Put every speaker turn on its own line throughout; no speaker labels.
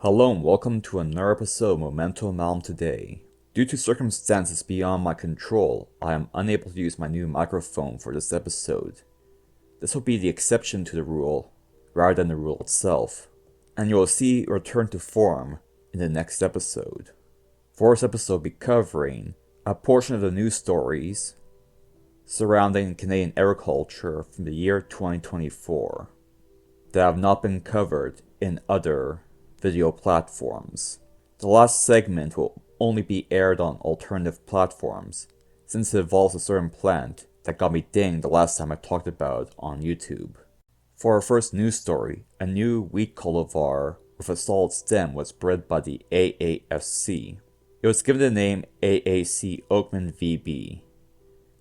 Hello and welcome to another episode of Momento Malum today. Due to circumstances beyond my control, I am unable to use my new microphone for this episode. This will be the exception to the rule, rather than the rule itself, and you will see it return to form in the next episode. For this episode, I'll be covering a portion of the news stories surrounding Canadian agriculture from the year 2024 that have not been covered in other video platforms. The last segment will only be aired on alternative platforms, since it involves a certain plant that got me dinged the last time I talked about it on YouTube. For our first news story, a new wheat cultivar with a solid stem was bred by the AAFC. It was given the name AAC Oakman VB.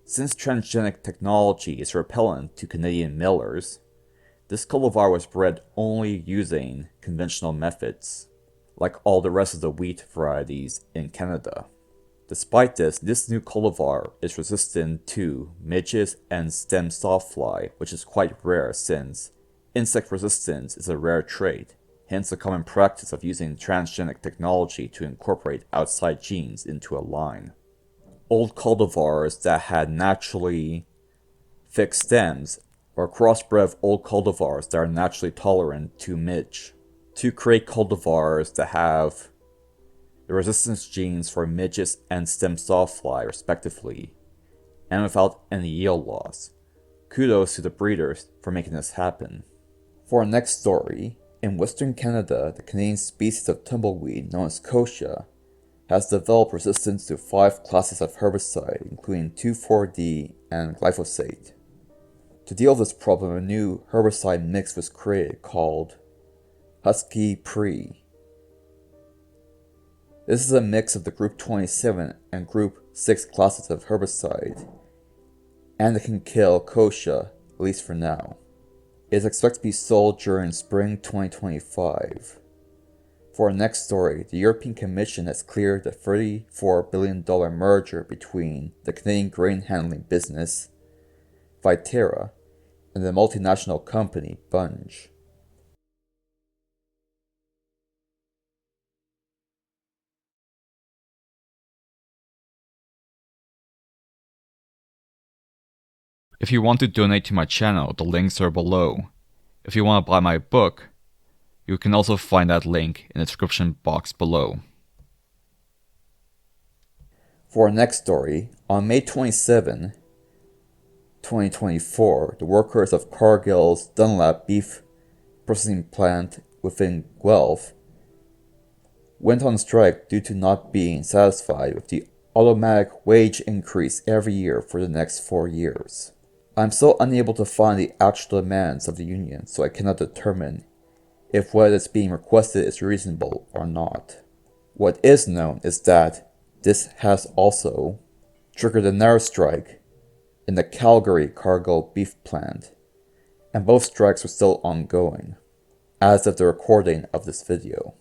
Since transgenic technology is repellent to Canadian millers, this cultivar was bred only using conventional methods, like all the rest of the wheat varieties in Canada. Despite this new cultivar is resistant to midges and stem sawfly, which is quite rare since insect resistance is a rare trait, hence the common practice of using transgenic technology to incorporate outside genes into a line. Old cultivars that had naturally fixed stems or crossbred of old cultivars that are naturally tolerant to midge, to create cultivars that have the resistance genes for midges and stem sawfly respectively, and without any yield loss. Kudos to the breeders for making this happen. For our next story, in Western Canada, the Canadian species of tumbleweed known as kochia has developed resistance to 5 classes of herbicide, including 2,4-D and glyphosate. To deal with this problem, a new herbicide mix was created called Husky Pre. This is a mix of the Group 27 and Group 6 classes of herbicide, and it can kill kochia, at least for now. It is expected to be sold during spring 2025. For our next story, the European Commission has cleared the $34 billion merger between the Canadian grain handling business Viterra and the multinational company Bunge.
If you want to donate to my channel, the links are below. If you want to buy my book, you can also find that link in the description box below.
For our next story, on May 27, 2024, the workers of Cargill's Dunlap beef processing plant within Guelph went on strike due to not being satisfied with the automatic wage increase every year for the next 4 years. I'm still unable to find the actual demands of the union, so I cannot determine if what is being requested is reasonable or not. What is known is that this has also triggered another strike in the Calgary Cargill beef plant, and both strikes are still ongoing, as of the recording of this video.